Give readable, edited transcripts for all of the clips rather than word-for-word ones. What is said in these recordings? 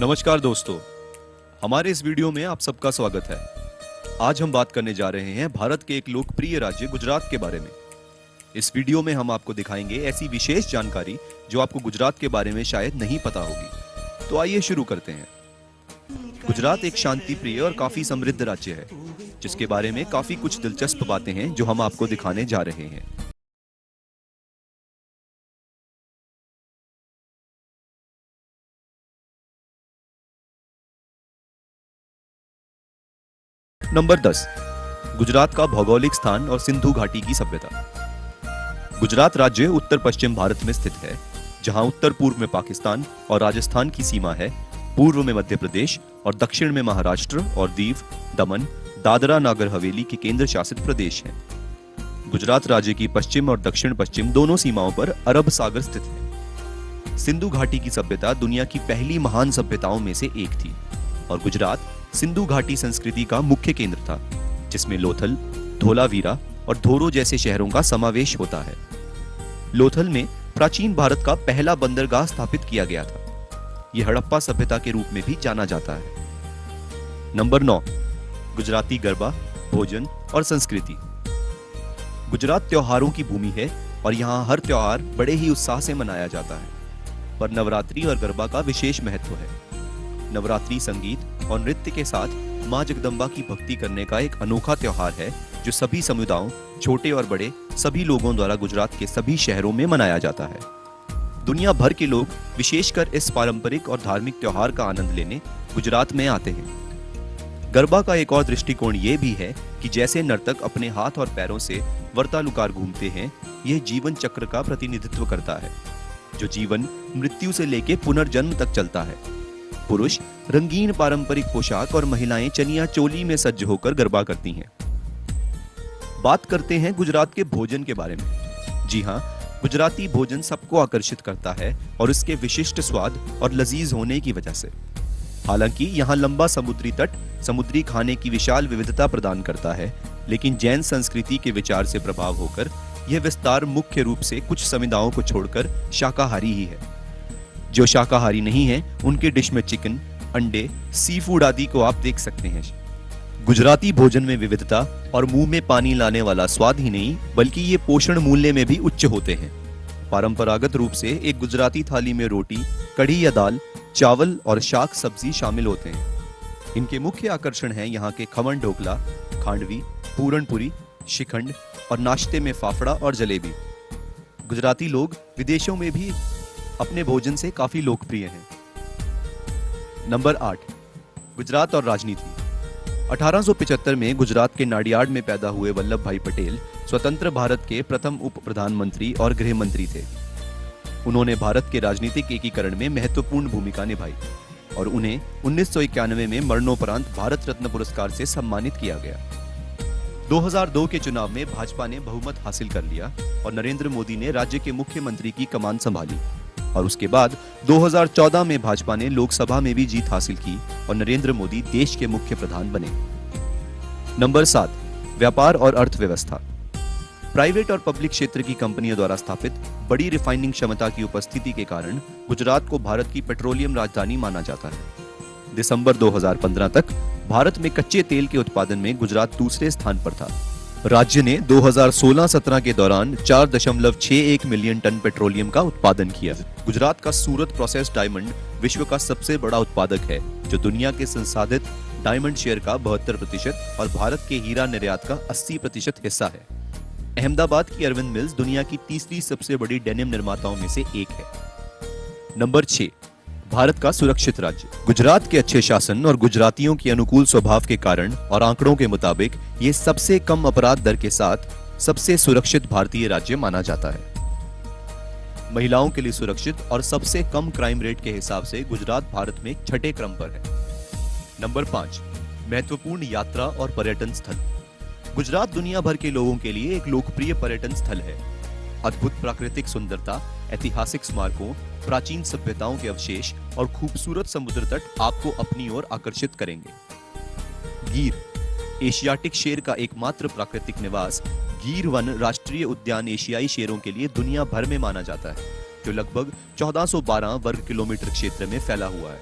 नमस्कार दोस्तों, हमारे इस वीडियो में आप सबका स्वागत है। आज हम बात करने जा रहे हैं भारत के एक लोकप्रिय राज्य गुजरात के बारे में। इस वीडियो में हम आपको दिखाएंगे ऐसी विशेष जानकारी जो आपको गुजरात के बारे में शायद नहीं पता होगी। तो आइए शुरू करते हैं। गुजरात एक शांति प्रिय और काफी समृद्ध राज्य है, जिसके बारे में काफी कुछ दिलचस्प बातें हैं जो हम आपको दिखाने जा रहे हैं। नंबर 10, गुजरात का भौगोलिक स्थान और सिंधु घाटी की सभ्यता। गुजरात राज्य उत्तर पश्चिम भारत में स्थित है, जहां उत्तर पूर्व में पाकिस्तान और राजस्थान की सीमा है, पूर्व में मध्य प्रदेश और दक्षिण में महाराष्ट्र और दीव, दमन, दादरा नागर हवेली के केंद्र शासित प्रदेश हैं। गुजरात राज्य की पश्चिम और दक्षिण पश्चिम दोनों सीमाओं पर अरब सागर स्थित है। सिंधु घाटी की सभ्यता दुनिया की पहली महान सभ्यताओं में से एक थी और गुजरात सिंधु घाटी संस्कृति का मुख्य केंद्र था, जिसमें लोथल, धोलावीरा और धोरो जैसे शहरों का समावेश होता है। लोथल में प्राचीन भारत का पहला बंदरगाह स्थापित किया गया था। यह हड़प्पा सभ्यता के रूप में भी जाना जाता है। नंबर 9, गुजराती गरबा, भोजन और संस्कृति। गुजरात त्योहारों की भूमि है और यहाँ हर त्योहार बड़े ही उत्साह से मनाया जाता है, पर नवरात्रि और गरबा का विशेष महत्व है। नवरात्रि संगीत और नृत्य के साथ मां जगदम्बा की भक्ति करने का एक अनोखा त्योहार है, जो सभी समुदायों, छोटे और बड़े, सभी लोगों द्वारा गुजरात के सभी शहरों में मनाया जाता है। दुनिया भर के लोग विशेषकर इस पारंपरिक और धार्मिक त्योहार का आनंद लेने गुजरात में आते हैं। गरबा का एक और दृष्टिकोण ये भी है कि जैसे नर्तक अपने हाथ और पैरों से वर्तानुकार घूमते हैं, यह जीवन चक्र का प्रतिनिधित्व करता है, जो जीवन मृत्यु से लेकर पुनर्जन्म तक चलता है। पुरुष रंगीन पारंपरिक पोशाक और महिलाएं चनिया चोली में सज्ज होकर गरबा करती हैं। बात करते हैं गुजरात के भोजन के बारे में। जी हाँ, गुजराती भोजन सबको आकर्षित करता है और इसके विशिष्ट स्वाद और लजीज होने की वजह से। हालांकि यहाँ लंबा समुद्री तट समुद्री खाने की विशाल विविधता प्रदान करता है, लेकिन जैन संस्कृति के विचार से प्रभाव होकर यह विस्तार मुख्य रूप से कुछ समुदायों को छोड़कर शाकाहारी ही है। जो शाकाहारी नहीं है, उनके डिश में चिकन, अंडे, सी फूड आदि को आप देख सकते हैं। गुजराती भोजन में विविधता और मुंह में पानी लाने वाला स्वाद ही नहीं, बल्कि ये पोषण मूल्य में भी उच्च होते हैं। परंपरागत रूप से एक गुजराती थाली में रोटी, कढ़ी या दाल, चावल और शाक सब्जी शामिल होते हैं। इनके मुख्य आकर्षण हैं यहाँ के खमन ढोकला, खांडवी, पूरणपुरी, शिखंड और नाश्ते में फाफड़ा और जलेबी। गुजराती लोग विदेशों में भी अपने भोजन से काफी लोकप्रिय हैं। नंबर 8, गुजरात और राजनीति। 1875 में गुजरात के नाडियाड में पैदा हुए वल्लभ भाई पटेल स्वतंत्र भारत के प्रथम उप प्रधानमंत्री और गृह मंत्री थे। उन्होंने भारत के राजनीतिक एकीकरण में महत्वपूर्ण भूमिका निभाई और उन्हें 1991 में मरणोपरांत भारत रत्न पुरस्कार से सम्मानित किया गया। 2002 के चुनाव में भाजपा ने बहुमत हासिल कर लिया और नरेंद्र मोदी ने राज्य के मुख्यमंत्री की कमान संभाली और उसके बाद 2014 में भाजपा ने लोकसभा में भी जीत हासिल की और नरेंद्र मोदी देश के मुख्य प्रधान बने। नंबर 7, व्यापार और अर्थव्यवस्था। प्राइवेट और पब्लिक क्षेत्र की कंपनियों द्वारा स्थापित बड़ी रिफाइनिंग क्षमता की उपस्थिति के कारण गुजरात को भारत की पेट्रोलियम राजधानी माना जाता है। दिसंबर 2015 तक भारत में कच्चे तेल के उत्पादन में गुजरात दूसरे स्थान पर था। राज्य ने 2016-17 के दौरान 4.61 मिलियन टन पेट्रोलियम का उत्पादन किया। गुजरात का सूरत प्रोसेस डायमंड विश्व का सबसे बड़ा उत्पादक है, जो दुनिया के संसाधित डायमंड शेयर का 72% और भारत के हीरा निर्यात का 80% हिस्सा है। अहमदाबाद की अरविंद मिल्स दुनिया की तीसरी सबसे बड़ी डेनिम निर्माताओं में से एक है। नंबर 6, भारत का सुरक्षित राज्य। गुजरात के अच्छे शासन और गुजरातियों के अनुकूल स्वभाव के कारण और आंकड़ों के मुताबिक ये सबसे कम अपराध दर के साथ सबसे सुरक्षित भारतीय राज्य माना जाता है। महिलाओं के लिए सुरक्षित और सबसे कम क्राइम रेट के हिसाब से गुजरात भारत में 6ठे क्रम पर है। नंबर 5, महत्वपूर्ण यात्रा और पर्यटन स्थल। गुजरात दुनिया भर के लोगों के लिए एक लोकप्रिय पर्यटन स्थल है। अद्भुत प्राकृतिक सुंदरता, ऐतिहासिक स्मारकों, प्राचीन सभ्यताओं के अवशेष और खूबसूरत समुद्र तट आपको अपनी ओर आकर्षित करेंगे। गीर, एशियाटिक शेर का एकमात्र प्राकृतिक निवास गीर वन राष्ट्रीय उद्यान एशियाई शेरों के लिए दुनिया भर में माना जाता है, जो लगभग 1412 वर्ग किलोमीटर क्षेत्र में फैला हुआ है।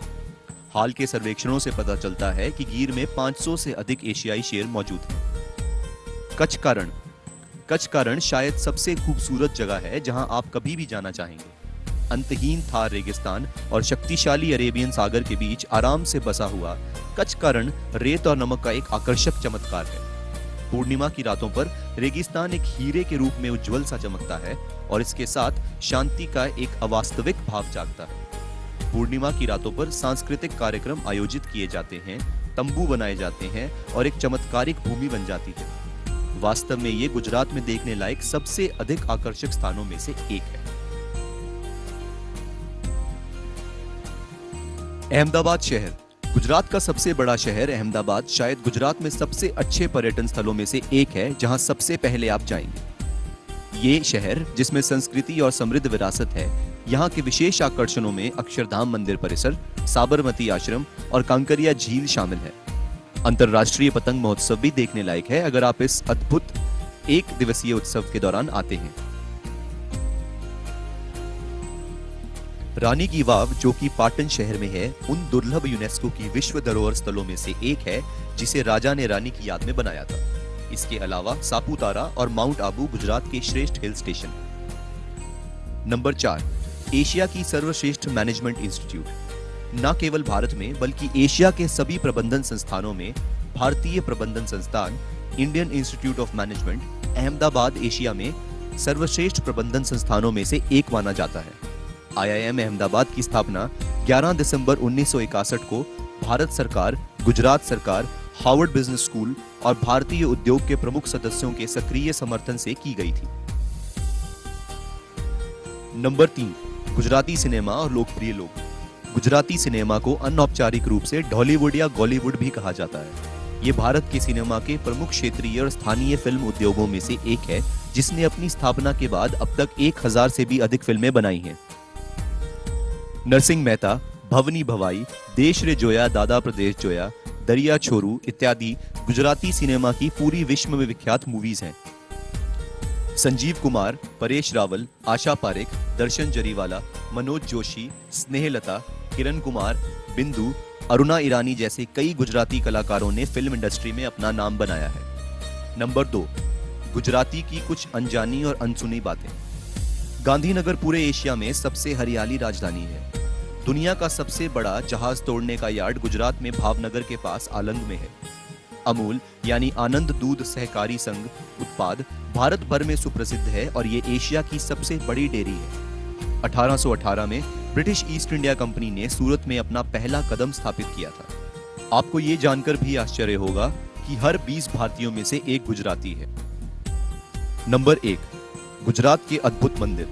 हाल के सर्वेक्षणों से पता चलता है कि गिर में 500 से अधिक एशियाई शेर मौजूद हैं। कच्छ का रण। कच्छ का रण शायद सबसे खूबसूरत जगह है जहां आप कभी भी जाना चाहेंगे। अंतहीन थार रेगिस्तान और शक्तिशाली अरेबियन सागर के बीच आराम से बसा हुआ कच्छ का रण रेत और नमक का एक आकर्षक चमत्कार है। पूर्णिमा की रातों पर रेगिस्तान एक हीरे के रूप में उज्जवल सा चमकता है और इसके साथ शांति का एक अवास्तविक भाव जागता है। पूर्णिमा की रातों पर सांस्कृतिक कार्यक्रम आयोजित किए जाते हैं, तंबू बनाए जाते हैं और एक चमत्कारिक भूमि बन जाती है। वास्तव में ये गुजरात में देखने लायक सबसे अधिक आकर्षक स्थानों में से एक है। अहमदाबाद शहर। गुजरात का सबसे बड़ा शहर अहमदाबाद शायद गुजरात में सबसे अच्छे पर्यटन स्थलों में से एक है जहां सबसे पहले आप जाएंगे। ये शहर जिसमें संस्कृति और समृद्ध विरासत है, यहाँ के विशेष आकर्षणों में अक्षरधाम मंदिर परिसर, साबरमती आश्रम और कांकरिया झील शामिल है। अंतरराष्ट्रीय पतंग महोत्सव भी देखने लायक है अगर आप इस अद्भुत एक दिवसीय उत्सव के दौरान आते हैं। रानी की वाव जो कि पाटन शहर में है, उन दुर्लभ यूनेस्को की विश्व धरोहर स्थलों में से एक है जिसे राजा ने रानी की याद में बनाया था। इसके अलावा सापुतारा और माउंट आबू गुजरात के श्रेष्ठ हिल स्टेशन। नंबर 4, एशिया की सर्वश्रेष्ठ मैनेजमेंट इंस्टीट्यूट। न केवल भारत में बल्कि एशिया के सभी प्रबंधन संस्थानों में भारतीय प्रबंधन संस्थान Indian institute of management Ahmedabad Asia में सर्वश्रेष्ठ प्रबंधन संस्थानों में से एक माना जाता है। IIM अहमदाबाद की स्थापना 11 दिसंबर 1961 को भारत सरकार, गुजरात सरकार, हार्वर्ड बिजनेस स्कूल और भारतीय उद्योग के प्रमुख सदस्यों के सक्रिय समर्थन से की गई थी। नंबर 3, गुजराती सिनेमा और लोकप्रिय लोग। गुजराती सिनेमा को अनौपचारिक रूप से ढॉलीवुड या गॉलीवुड भी कहा जाता है। ये भारत के सिनेमा के प्रमुख क्षेत्रीय और स्थानीय फिल्म उद्योगों में से एक है जिसने अपनी स्थापना के बाद अब तक 1000 से भी अधिक फिल्में बनाई हैं। नरसिंह मेहता, भवनी भवाई, देश रे जोया, दादा प्रदेश जोया, दरिया छोरू इत्यादि गुजराती सिनेमा की पूरी विश्व में विख्यात मूवीज हैं। संजीव कुमार, परेश रावल, आशा पारेख, दर्शन जरीवाला, मनोज जोशी, स्नेहलता, किरण कुमार, बिंदु, अरुणा ईरानी जैसे कई गुजराती कलाकारों ने फिल्म इंडस्ट्री में अपना नाम बनाया है। नंबर 2, गुजराती की कुछ अनजानी और अनसुनी बातें। गांधीनगर पूरे एशिया में सबसे हरियाली राजधानी है। दुनिया का सबसे बड़ा जहाज तोड़ने का यार्ड गुजरात में भावनगर के पास आलंग में है। अमूल यानी आनंद दूध सहकारी संघ उत्पाद भारत भर में सुप्रसिद्ध है और ये एशिया की सबसे बड़ी डेयरी है। 1818 में ब्रिटिश ईस्ट इंडिया कंपनी ने सूरत में अपना पहला कदम स्थापित किया था। आपको ये जानकर भी आश्चर्य होगा कि हर 20 भारतीयों में से एक गुजराती है। नंबर 1, गुजरात के अद्भुत मंदिर।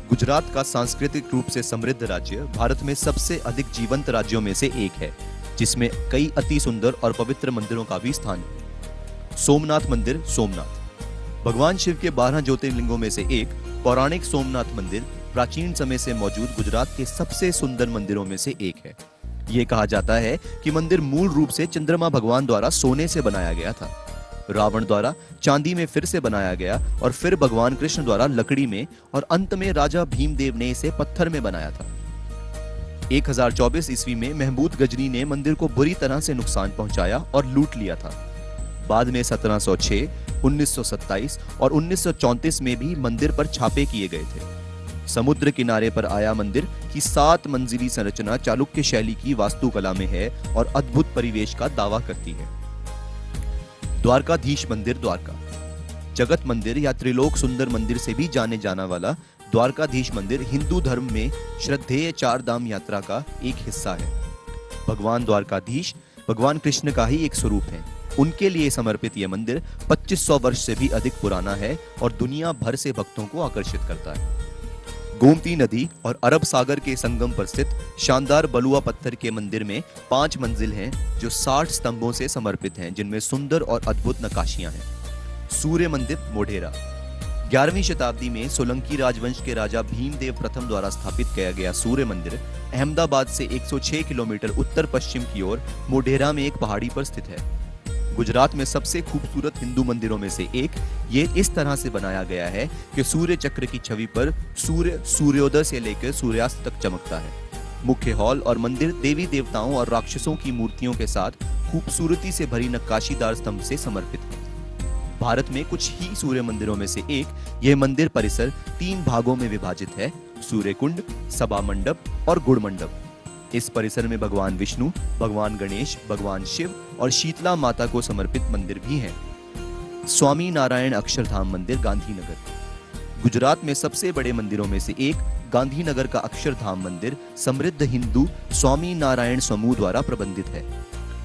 गुजरात का सांस्कृतिक रूप से समृद्ध राज्य भारत में सबसे अधिक जीवंत राज्यों में से एक है, जिसमें कई अति सुंदर और पवित्र मंदिरों का भी स्थान है। सोमनाथ मंदिर। सोमनाथ भगवान शिव के 12 ज्योतिर्लिंगों में से एक पौराणिक सोमनाथ मंदिर प्राचीन समय से मौजूद गुजरात के सबसे सुंदर मंदिरों में से एक है। यह कहा जाता है कि मंदिर मूल रूप से चंद्रमा भगवान द्वारा सोने से बनाया गया था, रावण द्वारा चांदी में फिर से बनाया गया और फिर भगवान कृष्ण द्वारा लकड़ी में और अंत में राजा भीमदेव ने इसे पत्थर में बनाया था। 1024 ईस्वी में महमूद गजनी ने मंदिर को बुरी तरह से नुकसान पहुंचाया और लूट लिया था। बाद में 1706, 1927 और 1934 में भी मंदिर पर छापे किए गए थे। समुद्र किनारे पर आया मंदिर की 7 मंजिली संरचना चालुक्य शैली की वास्तुकला में है और अद्भुत परिवेश का दावा करती है। द्वारकाधीश मंदिर। द्वारका जगत मंदिर या त्रिलोक सुंदर मंदिर से भी जाने जाना वाला द्वारकाधीश मंदिर हिंदू धर्म में श्रद्धेय 4 धाम यात्रा का एक हिस्सा है। भगवान द्वारकाधीश भगवान कृष्ण का ही एक स्वरूप है। उनके लिए समर्पित यह मंदिर 2500 वर्ष से भी अधिक पुराना है और दुनिया भर से भक्तों को आकर्षित करता है। गोमती नदी और अरब सागर के संगम पर स्थित शानदार बलुआ पत्थर के मंदिर में 5 मंजिल हैं जो 60 स्तंभों से समर्पित हैं, जिनमें सुंदर और अद्भुत नक्काशियां हैं। सूर्य मंदिर। मोढेरा 11वीं शताब्दी में सोलंकी राजवंश के राजा भीमदेव प्रथम द्वारा स्थापित किया गया सूर्य मंदिर अहमदाबाद से 106 किलोमीटर उत्तर पश्चिम की ओर मोढेरा में एक पहाड़ी पर स्थित है। गुजरात में सबसे खूबसूरत हिंदू मंदिरों में से एक ये इस तरह से बनाया गया है कि सूर्य चक्र की छवि पर सूर्य सूर्योदय से लेकर सूर्यास्त तक चमकता है। मुख्य हॉल और मंदिर देवी देवताओं और राक्षसों की मूर्तियों के साथ खूबसूरती से भरी नक्काशीदार स्तंभ से समर्पित है। भारत में कुछ ही सूर्य मंदिरों में से एक यह मंदिर परिसर 3 भागों में विभाजित है: सूर्य कुंड, सभा मंडप और गुड़ मंडप। इस परिसर में भगवान विष्णु, भगवान गणेश, भगवान शिव और शीतला माता को समर्पित मंदिर भी हैं। स्वामी नारायण अक्षरधाम मंदिर, गांधीनगर। गुजरात में सबसे बड़े मंदिरों में से एक गांधीनगर का अक्षरधाम मंदिर समृद्ध हिंदू स्वामी नारायण समूह द्वारा प्रबंधित है।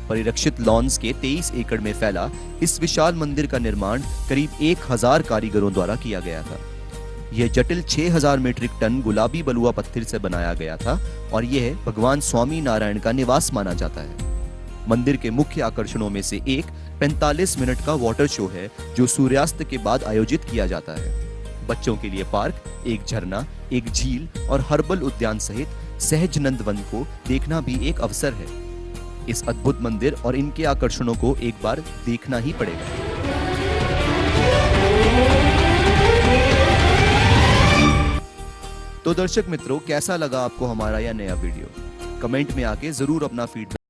परिरक्षित लॉन्स के 23 एकड़ में फैला इस विशाल मंदिर का निर्माण करीब 1000 कारीगरों द्वारा किया गया था। यह जटिल 6000 मीट्रिक टन गुलाबी बलुआ पत्थर से बनाया गया था और यह भगवान स्वामी नारायण का निवास माना जाता है। मंदिर के मुख्य आकर्षणों में से एक 45 मिनट का वाटर शो है जो सूर्यास्त के बाद आयोजित किया जाता है। बच्चों के लिए पार्क, एक झरना, एक झील और हर्बल उद्यान सहित सहजनंद वन को देखना भी एक अवसर है। इस अद्भुत मंदिर और इनके आकर्षणों को एक बार देखना ही पड़ेगा। तो दर्शक मित्रों, कैसा लगा आपको हमारा यह नया वीडियो? कमेंट में आके जरूर अपना फीडबैक